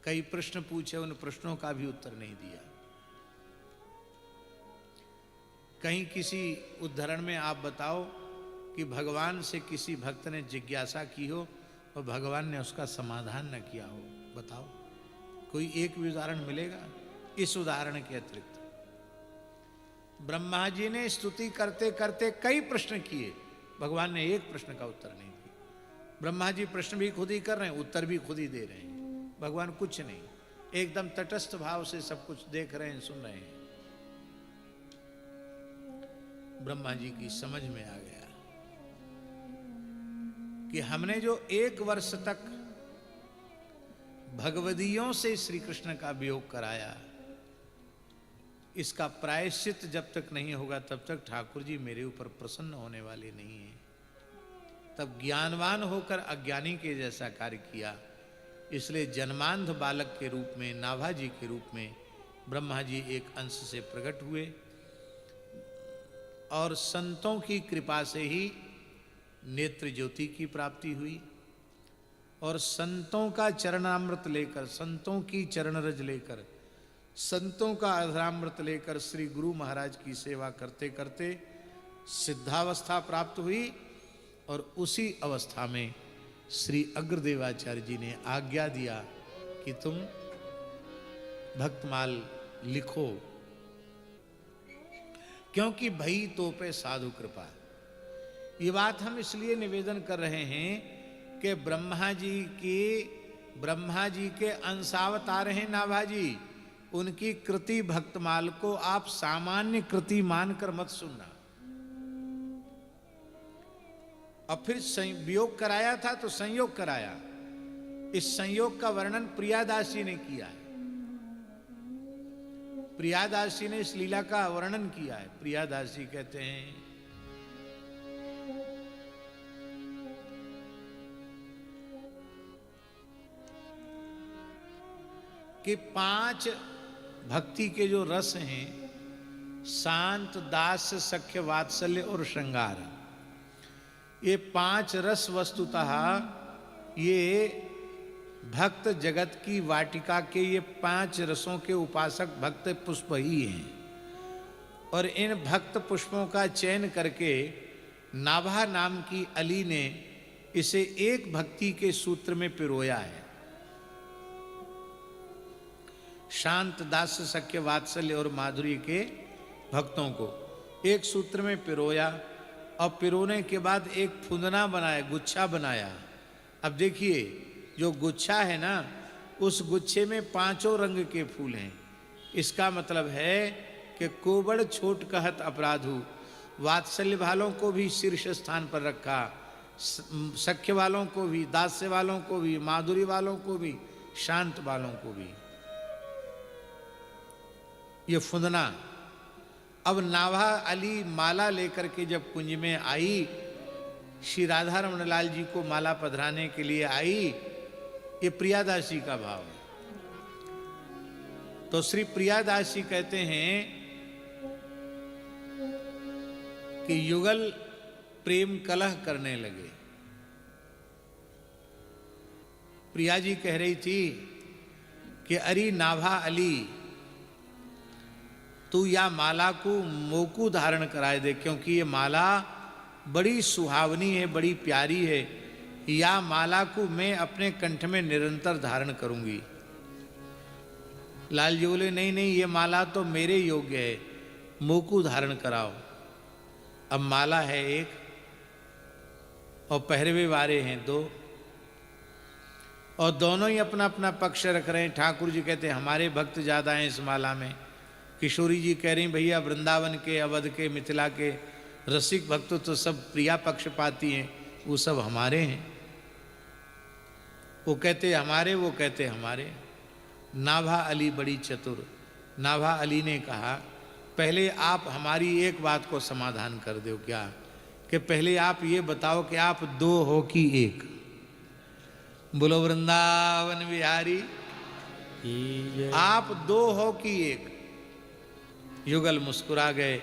कई प्रश्न पूछे, उन प्रश्नों का भी उत्तर नहीं दिया। कहीं किसी उद्धरण में आप बताओ कि भगवान से किसी भक्त ने जिज्ञासा की हो और भगवान ने उसका समाधान न किया हो, बताओ कोई एक भी उदाहरण मिलेगा? इस उदाहरण के अतिरिक्त ब्रह्मा जी ने स्तुति करते करते कई प्रश्न किए, भगवान ने एक प्रश्न का उत्तर नहीं दिया। ब्रह्मा जी प्रश्न भी खुद ही कर रहे हैं, उत्तर भी खुद ही दे रहे हैं, भगवान कुछ नहीं, एकदम तटस्थ भाव से सब कुछ देख रहे हैं, सुन रहे हैं। ब्रह्मा जी की समझ में आ गया कि हमने जो 1 वर्ष तक भगवदियों से श्री कृष्ण का वियोग कराया, इसका प्रायश्चित जब तक नहीं होगा तब तक ठाकुर जी मेरे ऊपर प्रसन्न होने वाले नहीं हैं। तब ज्ञानवान होकर अज्ञानी के जैसा कार्य किया, इसलिए जन्मांध बालक के रूप में, नाभा जी के रूप में ब्रह्मा जी एक अंश से प्रकट हुए और संतों की कृपा से ही नेत्र ज्योति की प्राप्ति हुई और संतों का चरणामृत लेकर, संतों की चरण रज लेकर, संतों का अधरामृत लेकर श्री गुरु महाराज की सेवा करते करते सिद्धावस्था प्राप्त हुई और उसी अवस्था में श्री अग्रदेवाचार्य जी ने आज्ञा दिया कि तुम भक्तमाल लिखो, क्योंकि भई तो पे साधु कृपा। ये बात हम इसलिए निवेदन कर रहे हैं कि ब्रह्मा जी के अंशावतार हैं नाभा जी, उनकी कृति भक्तमाल को आप सामान्य कृति मानकर मत सुनना। और फिर वियोग कराया था तो संयोग कराया, इस संयोग का वर्णन प्रियादास जी ने किया है। प्रियादास जी ने इस लीला का वर्णन किया है। प्रियादास जी कहते हैं कि 5 भक्ति के जो रस हैं, शांत, दास, सख्य, वात्सल्य और श्रृंगार, ये 5 रस वस्तुतः ये भक्त जगत की वाटिका के ये 5 रसों के उपासक भक्त पुष्प ही हैं। और इन भक्त पुष्पों का चयन करके नाभा नाम की अली ने इसे एक भक्ति के सूत्र में पिरोया है। शांत, दास्य, सख्य, वात्सल्य और माधुर्य के भक्तों को एक सूत्र में पिरोया और पिरोने के बाद एक फुंदना बनाया, गुच्छा बनाया। अब देखिए जो गुच्छा है ना, उस गुच्छे में 5 रंग के फूल हैं। इसका मतलब है कि कोबड़ छोट कहत अपराधु, वात्सल्य वालों को भी शीर्ष स्थान पर रखा, सख्य वालों को भी, दास्य वालों को भी, माधुरी वालों को भी, शांत वालों को भी, ये फुंदना। अब नाभा अली माला लेकर के जब कुंज में आई, श्री राधा रमण लाल जी को माला पधराने के लिए आई, ये प्रियादास जी का भाव है। तो श्री प्रियादास जी कहते हैं कि युगल प्रेम कलह करने लगे। प्रिया जी कह रही थी कि अरे नाभा अली, तू या माला को मोकू धारण कराए दे, क्योंकि ये माला बड़ी सुहावनी है, बड़ी प्यारी है। या माला को मैं अपने कंठ में निरंतर धारण करूंगी। लाल जी बोले नहीं नहीं, ये माला तो मेरे योग्य है, मोकू धारण कराओ। अब माला है एक और पहरवे वारे हैं 2, और दोनों ही अपना अपना पक्ष रख रहे हैं। ठाकुर जी कहते हैं हमारे भक्त ज्यादा हैं इस माला में, किशोरी जी कह रही भैया वृंदावन के, अवध के, मिथिला के रसिक भक्त तो सब प्रिया पक्षपाती हैं, वो सब हमारे हैं। वो कहते हमारे, वो कहते हमारे। नाभा अली बड़ी चतुर। नाभा अली ने कहा पहले आप हमारी एक बात को समाधान कर दो। क्या? कि पहले आप ये बताओ कि आप 2 हो कि 1? बोलो वृंदावन बिहारी, आप 2 हो कि 1? युगल मुस्कुरा गए।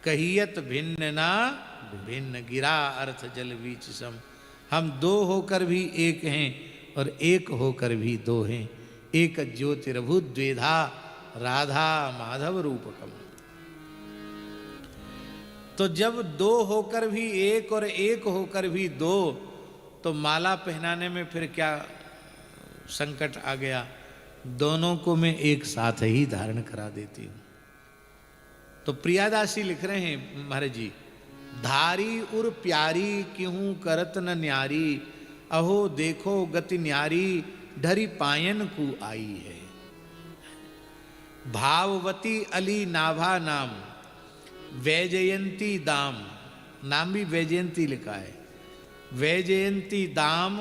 कहियत भिन्न ना भिन्न, गिरा अर्थ जल बीच सम। हम 2 होकर भी 1 हैं और 1 होकर भी 2 हैं। एक ज्योतिरभूत द्वेधा राधा माधव रूपकम। तो जब दो होकर भी एक और एक होकर भी दो, तो माला पहनाने में फिर क्या संकट आ गया। दोनों को मैं एक साथ ही धारण करा देती हूं। तो प्रियादासी लिख रहे हैं महाराज जी, धारी उर प्यारी क्यों करत न न्यारी, अहो देखो गति न्यारी ढरी पायन को आई है। भाववती अली नाभा नाम वैजयंती दाम, नाम भी वैजयंती लिखा है, वैजयंती दाम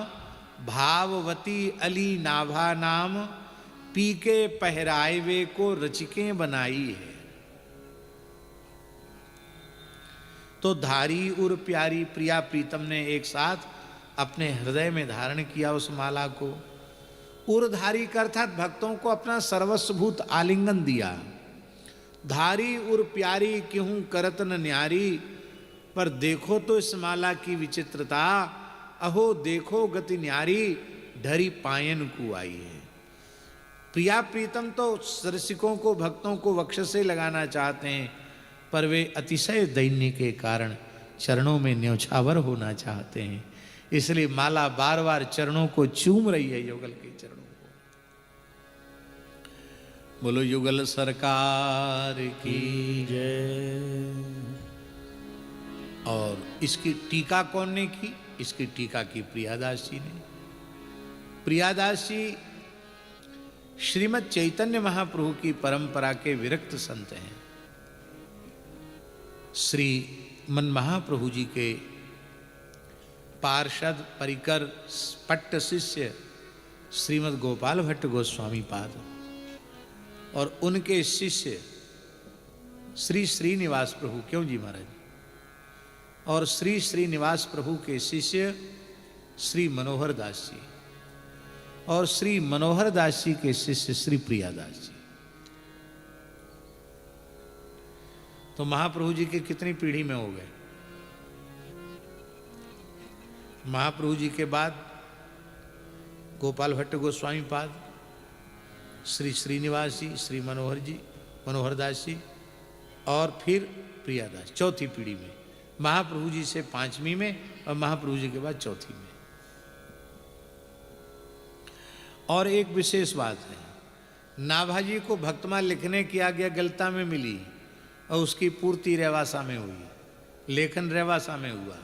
भाववती अली नाभा नाम, पी के पहराए वे को रचिके बनाई है। तो धारी उर प्यारी प्रिया प्रीतम ने एक साथ अपने हृदय में धारण किया उस माला को। उरधारी का अर्थात भक्तों को अपना सर्वस्वभूत आलिंगन दिया। धारी उर प्यारी क्यों करत न न्यारी, पर देखो तो इस माला की विचित्रता, अहो देखो गति न्यारी ढरी पायन को आई है। प्रिया प्रीतम तो रसिकों को भक्तों को वक्ष से लगाना चाहते हैं, पर वे अतिशय दैन्य के कारण चरणों में न्योछावर होना चाहते हैं, इसलिए माला बार बार चरणों को चूम रही है, युगल के चरणों को। बोलो युगल सरकार की जय। और इसकी टीका कौन ने की? इसकी टीका की प्रियादास जी ने। प्रियादास जी श्रीमद् चैतन्य महाप्रभु की परंपरा के विरक्त संत हैं। श्री मन महाप्रभु जी के पार्षद परिकर पट्ट शिष्य श्रीमद् गोपाल भट्ट गोस्वामी पाद और उनके शिष्य श्री श्रीनिवास प्रभु, क्यों जी महाराज, और श्री श्रीनिवास प्रभु के शिष्य श्री मनोहर दास जी और श्री मनोहर दास जी के शिष्य श्री प्रियादास जी। तो महाप्रभु जी के कितनी पीढ़ी में हो गए? महाप्रभु जी के बाद गोपाल भट्ट गोस्वामी पाद, श्री श्रीनिवास जी, श्री मनोहर जी, मनोहर दास जी और फिर प्रियादास, चौथी पीढ़ी में। महाप्रभु जी से पांचवी में और महाप्रभु जी के बाद चौथी में। और एक विशेष बात है, नाभाजी को भक्तमाल लिखने की आज्ञा गलता में मिली और उसकी पूर्ति रेवासा में हुई, लेखन रेवासा में हुआ।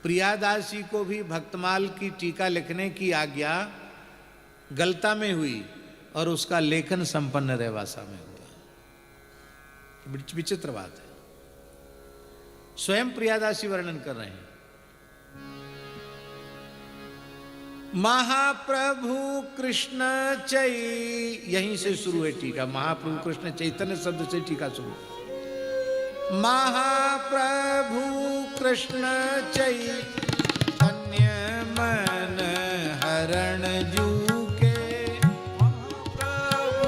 प्रियादास जी को भी भक्तमाल की टीका लिखने की आज्ञा गलता में हुई और उसका लेखन संपन्न रेवासा में हुआ। विचित्र बात है। स्वयं प्रियादास जी वर्णन कर रहे हैं, महाप्रभु कृष्ण चै, यहीं से शुरू है टीका। महाप्रभु कृष्ण चैतन्य शब्द से टीका शुरू। महाप्रभु कृष्ण चैतन्य मन हरण जू के, महाप्रभु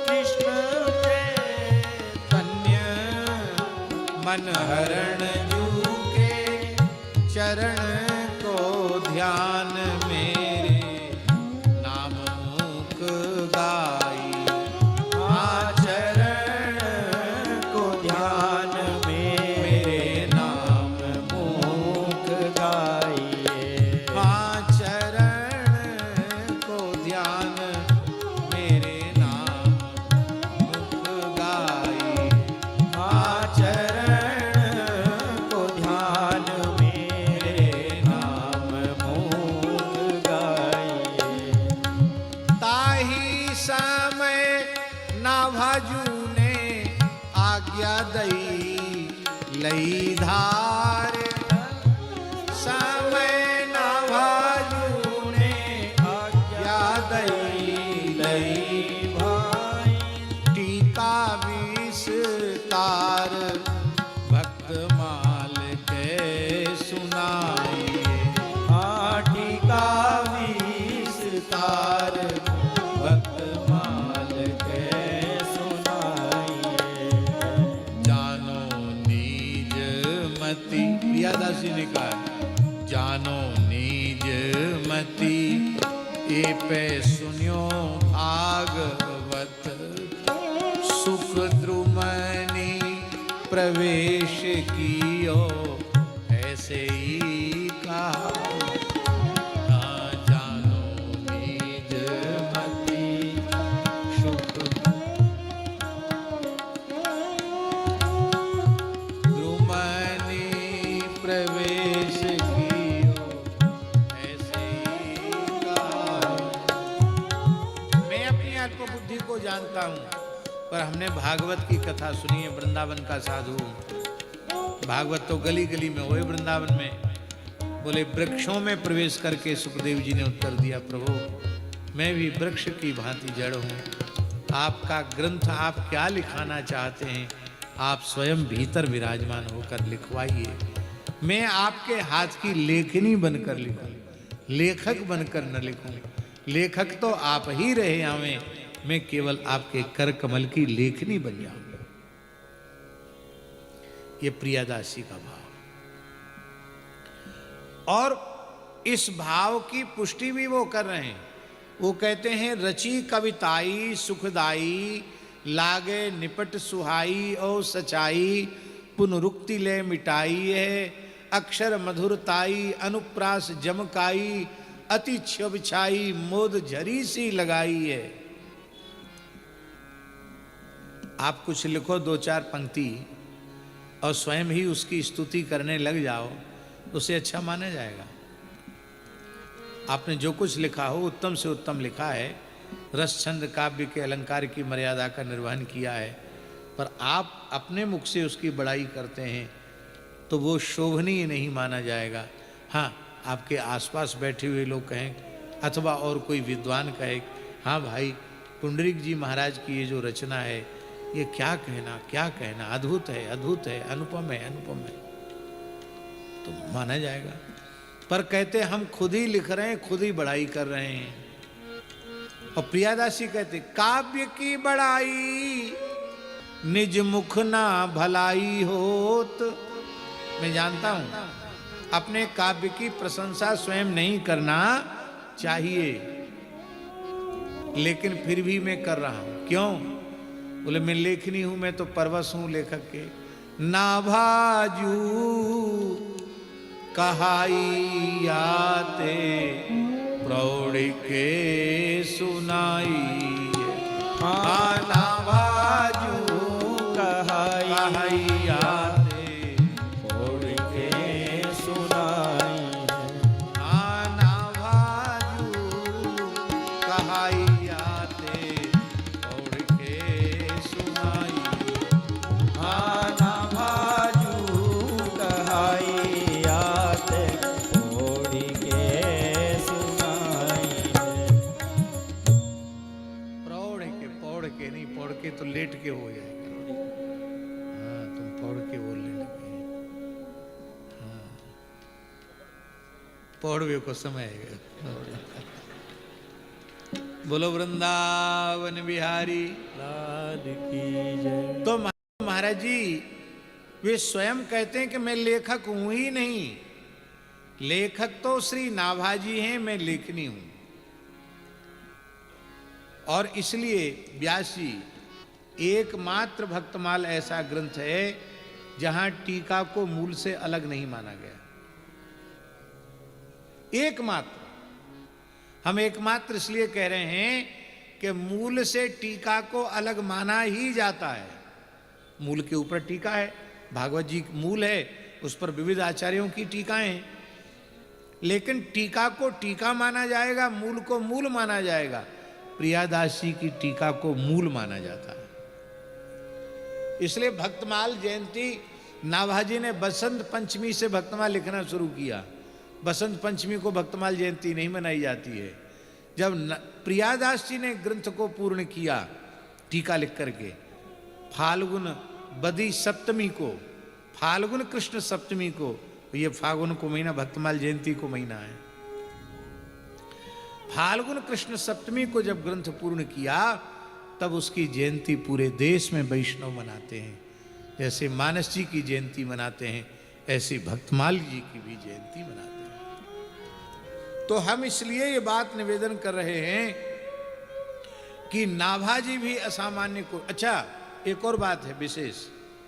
कृष्ण चैतन्य मन हरण जू के, चरण को ध्यान मेरे नाम मुख गाई, आचरण को ध्यान मेरे नाम मुख गाई, आचरण को ध्यान मेरे नाम मुख गाई, आचरण को ध्यान मेरे नाम मुख गाई। ताही समय नाभाजू ने आज्ञा दई लई धार, समय नाभाजू ने आज्ञा दई लई भाई, टीका विस्तार भक्तमाल के सुनाइए, टीका विस्तार भक्तमाल के सुनाइए। जानो निज मति, प्रियादास जी ने कहा, जानो निज मति, ए पे सुनियो आ कियो ऐसे ही कहा, ना जानो निज मति सुख द्रुमनि प्रवेश कियो ऐसे ही कहा। मैं अपनी अल्पबुद्धि को जानता हूँ, पर हमने भागवत की कथा सुनी है। वृंदावन का साधु, भागवत तो गली गली में हुए वृंदावन में। बोले वृक्षों में प्रवेश करके सुखदेव जी ने उत्तर दिया, प्रभु मैं भी वृक्ष की भांति जड़ हूँ। आपका ग्रंथ आप क्या लिखाना चाहते हैं, आप स्वयं भीतर विराजमान होकर लिखवाइए। मैं आपके हाथ की लेखनी बनकर लिखूं, लेखक बनकर न लिखूं। लेखक तो आप ही रहे हमें, मैं केवल आपके कर कमल की लेखनी बन जाऊं। ये प्रियादासी का भाव, और इस भाव की पुष्टि भी वो कर रहे हैं। वो कहते हैं रची कविताई सुखदाई, लागे निपट सुहाई और सचाई, पुनरुक्ति ले मिटाई है, अक्षर मधुरताई अनुप्रास जमकाई, अति छबिछाई मोद झरी सी लगाई है। आप कुछ लिखो दो चार पंक्ति और स्वयं ही उसकी स्तुति करने लग जाओ, उसे अच्छा माना जाएगा। आपने जो कुछ लिखा हो उत्तम से उत्तम लिखा है, रस छंद काव्य के अलंकार की मर्यादा का निर्वहन किया है, पर आप अपने मुख से उसकी बड़ाई करते हैं तो वो शोभनीय नहीं माना जाएगा। हाँ, आपके आसपास बैठे हुए लोग कहें अथवा और कोई विद्वान कहे, हाँ भाई पुंडरीक जी महाराज की ये जो रचना है, ये क्या कहना क्या कहना, अद्भुत है अद्भुत है, अनुपम है अनुपम है, तो माना जाएगा। पर कहते हम खुद ही लिख रहे हैं, खुद ही बड़ाई कर रहे हैं। और प्रियादासी कहते काव्य की बड़ाई निज मुख ना भलाई होत। मैं जानता हूं अपने काव्य की प्रशंसा स्वयं नहीं करना चाहिए, लेकिन फिर भी मैं कर रहा हूं। क्यों? बोले मैं लेखनी हूं, मैं तो परवश हूं लेखक के। नाभाजू कहाई आते प्रौढ़ के सुनाई, नाभाजू कहाई आते प्रौढ़ के सुनाई, नाभाजू कहाई आते प्रौढ़ के सुनाई, नाभाजू कहाई आते प्रौढ़ के सुनाई। पौड़ के नहीं, पौड़ के तो लेट के हो जाएगा। हाँ, तुम पौड़ के बोलने लगे। हाँ, पौड़वे को समय आएगा। बोलो वृंदावन बिहारी लाल की जय। तो महाराज जी वे स्वयं कहते हैं कि मैं लेखक हूं ही नहीं, लेखक तो श्री नाभाजी हैं, मैं लेखनी हूं। और इसलिए व्यास जी एकमात्र भक्तमाल ऐसा ग्रंथ है जहां टीका को मूल से अलग नहीं माना गया। एकमात्र, हम एकमात्र इसलिए कह रहे हैं कि मूल से टीका को अलग माना ही जाता है। मूल के ऊपर टीका है, भागवत जी मूल है, उस पर विविध आचार्यों की टीकाएं हैं, लेकिन टीका को टीका माना जाएगा, मूल को मूल माना जाएगा। प्रियादास जी की टीका को मूल माना जाता है। इसलिए भक्तमाल जयंती नाभाजी ने बसंत पंचमी से भक्तमाल लिखना शुरू किया। बसंत पंचमी को भक्तमाल जयंती नहीं मनाई जाती है। जब प्रियादास जी ने ग्रंथ को पूर्ण किया टीका लिख करके, फाल्गुन बदी सप्तमी को, फाल्गुन कृष्ण सप्तमी को, ये फाल्गुन को महीना भक्तमाल जयंती को महीना है, फाल्गुन कृष्ण सप्तमी को जब ग्रंथ पूर्ण किया तब उसकी जयंती पूरे देश में वैष्णव मनाते हैं। जैसे मानस जी की जयंती मनाते हैं, ऐसी भक्तमाल जी की भी जयंती मनाते हैं। तो हम इसलिए ये बात निवेदन कर रहे हैं कि नाभाजी भी असामान्य को। अच्छा, एक और बात है विशेष,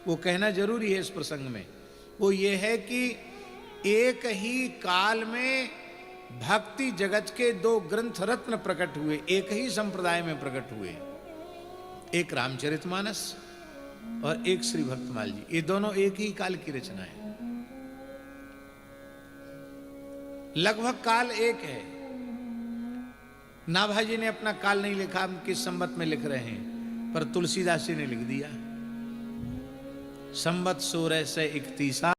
वो कहना जरूरी है इस प्रसंग में। वो ये है कि एक ही काल में भक्ति जगत के दो ग्रंथ रत्न प्रकट हुए, एक ही संप्रदाय में प्रकट हुए। एक रामचरितमानस और एक श्री भक्तमाल जी, ये दोनों एक ही काल की रचना है। लगभग काल एक है। नाभा जी ने अपना काल नहीं लिखा, हम किस संवत में लिख रहे हैं, पर तुलसीदास जी ने लिख दिया संवत 1631।